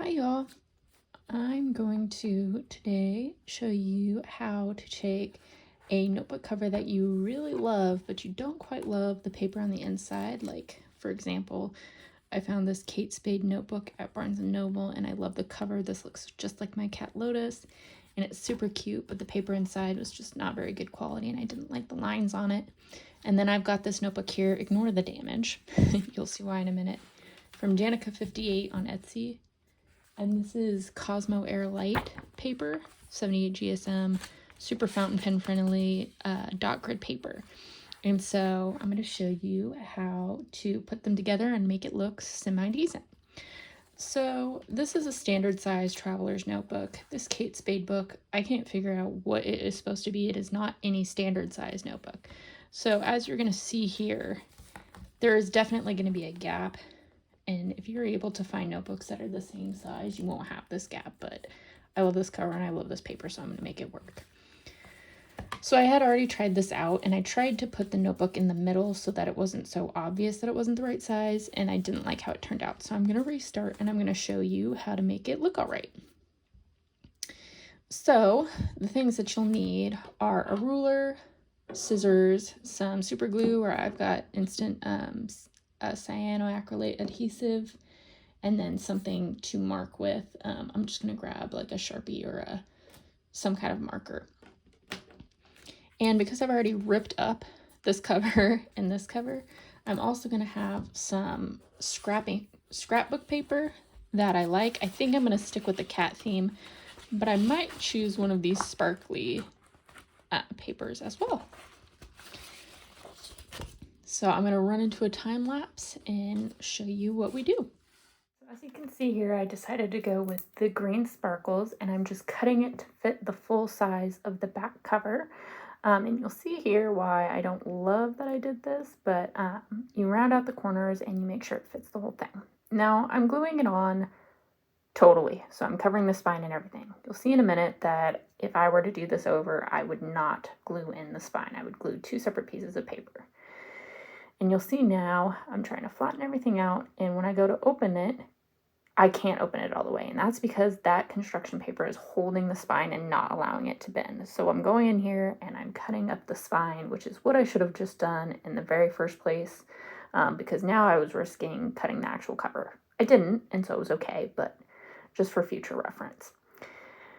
Hi y'all, I'm going to today show you how to take a notebook cover that you really love but you don't quite love the paper on the inside. Like for example, I found this Kate Spade notebook at Barnes & Noble and I love the cover. This looks just like my cat Lotus and it's super cute, but the paper inside was just not very good quality and I didn't like the lines on it. And then I've got this notebook here, ignore the damage, you'll see why in a minute, from Danica58 on Etsy. And this is Cosmo Air Light paper, 78 GSM, super fountain pen friendly dot grid paper. And so I'm going to show you how to put them together and make it look semi-decent. So this is a standard size traveler's notebook. This Kate Spade book, I can't figure out what it is supposed to be. It is not any standard size notebook. So as you're going to see here, there is definitely going to be a gap. And if you're able to find notebooks that are the same size, you won't have this gap, but I love this cover and I love this paper, so I'm going to make it work. So I had already tried this out and I tried to put the notebook in the middle so that it wasn't so obvious that it wasn't the right size, and I didn't like how it turned out. So I'm going to restart and I'm going to show you how to make it look all right. So the things that you'll need are a ruler, scissors, some super glue, or I've got instant cyanoacrylate adhesive, and then something to mark with. I'm just going to grab like a Sharpie or some kind of marker. And because I've already ripped up this cover and this cover, I'm also going to have some scrapbook paper that I like. I think I'm going to stick with the cat theme, but I might choose one of these sparkly papers as well. So I'm going to run into a time lapse and show you what we do. As you can see here, I decided to go with the green sparkles and I'm just cutting it to fit the full size of the back cover. And you'll see here why I don't love that I did this, but you round out the corners and you make sure it fits the whole thing. Now I'm gluing it on totally, so I'm covering the spine and everything. You'll see in a minute that if I were to do this over, I would not glue in the spine. I would glue two separate pieces of paper. And you'll see now I'm trying to flatten everything out, and when I go to open it, I can't open it all the way, and that's because that construction paper is holding the spine and not allowing it to bend. So I'm going in here and I'm cutting up the spine, which is what I should have just done in the very first place, because now I was risking cutting the actual cover. I didn't, and so it was okay, but just for future reference.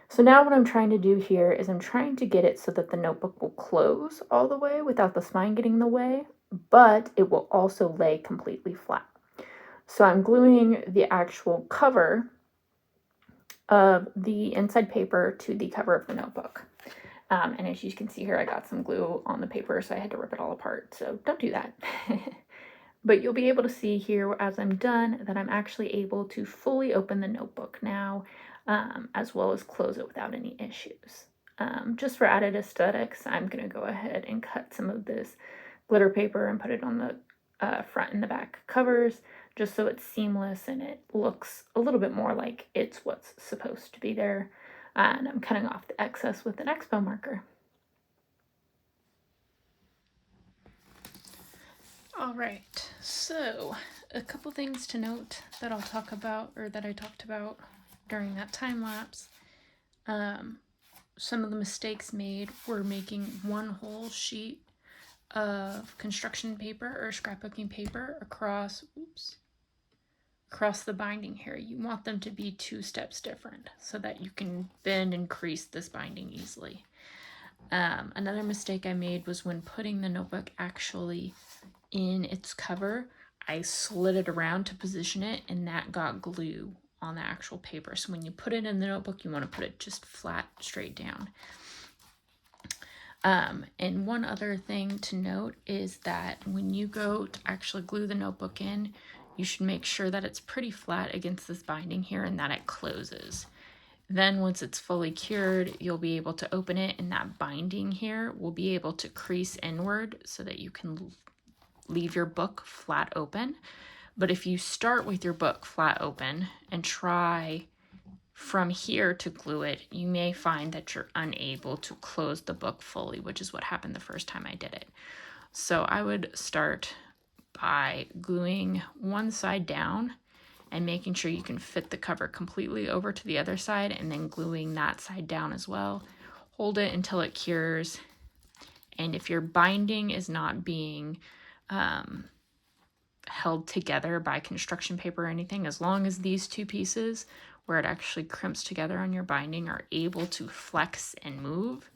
So now what I'm trying to do here is I'm trying to get it so that the notebook will close all the way without the spine getting in the way, but it will also lay completely flat. So I'm gluing the actual cover of the inside paper to the cover of the notebook. And as you can see here, I got some glue on the paper, so I had to rip it all apart. So don't do that. But you'll be able to see here as I'm done that I'm actually able to fully open the notebook now, as well as close it without any issues. Just for added aesthetics, I'm going to go ahead and cut some of this glitter paper and put it on the front and the back covers, just so it's seamless and it looks a little bit more like it's what's supposed to be there. And I'm cutting off the excess with an Expo marker. All right, so a couple things to note that I'll talk about, or that I talked about during that time lapse. Some of the mistakes made were making one whole sheet of construction paper or scrapbooking paper across the binding here. You want them to be 2 steps different so that you can bend and crease this binding easily. Another mistake I made was when putting the notebook actually in its cover, I slid it around to position it and that got glue on the actual paper. So when you put it in the notebook, you want to put it just flat, straight down. And one other thing to note is that when you go to actually glue the notebook in, you should make sure that it's pretty flat against this binding here and that it closes. Then once it's fully cured, you'll be able to open it and that binding here will be able to crease inward so that you can leave your book flat open. But if you start with your book flat open and try from here to glue it, you may find that you're unable to close the book fully, which is what happened the first time I did it. So I would start by gluing one side down and making sure you can fit the cover completely over to the other side, and then gluing that side down as well. Hold it until it cures. And if your binding is not being held together by construction paper or anything, as long as these two pieces where it actually crimps together on your binding are able to flex and move,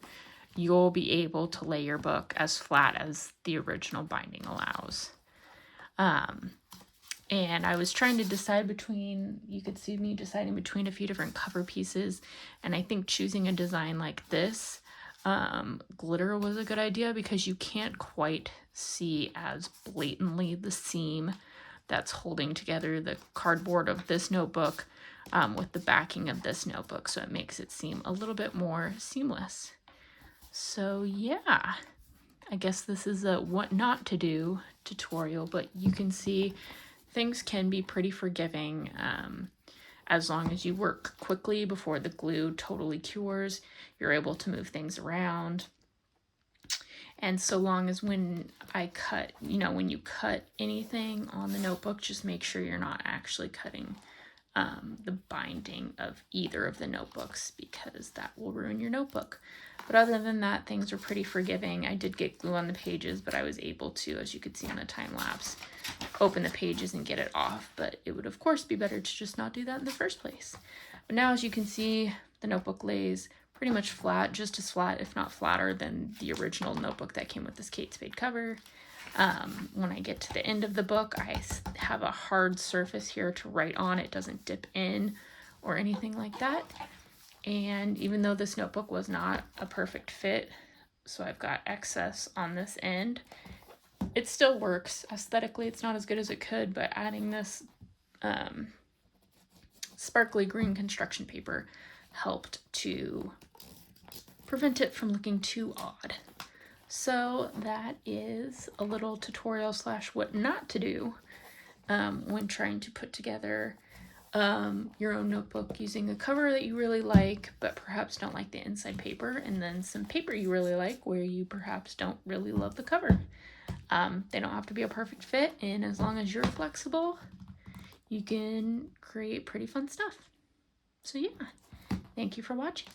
you'll be able to lay your book as flat as the original binding allows. And I was trying to decide between, you could see me deciding between a few different cover pieces, and I think choosing a design like this, glitter was a good idea because you can't quite see as blatantly the seam that's holding together the cardboard of this notebook with the backing of this notebook, so it makes it seem a little bit more seamless. So yeah, I guess this is a what not to do tutorial, but you can see things can be pretty forgiving as long as you work quickly before the glue totally cures. You're able to move things around. And so long as when I cut, when you cut anything on the notebook, just make sure you're not actually cutting the binding of either of the notebooks, because that will ruin your notebook. But other than that, things are pretty forgiving. I did get glue on the pages, but I was able to, as you could see on the time lapse, open the pages and get it off. But it would of course be better to just not do that in the first place. But now, as you can see, the notebook lays pretty much flat, just as flat, if not flatter, than the original notebook that came with this Kate Spade cover. When I get to the end of the book, I have a hard surface here to write on. It doesn't dip in or anything like that. And even though this notebook was not a perfect fit, so I've got excess on this end, it still works. Aesthetically, it's not as good as it could, but adding this sparkly green construction paper helped to prevent it from looking too odd. So that is a little tutorial / what not to do when trying to put together your own notebook using a cover that you really like, but perhaps don't like the inside paper, and then some paper you really like where you perhaps don't really love the cover. They don't have to be a perfect fit, and as long as you're flexible, you can create pretty fun stuff. So yeah, thank you for watching.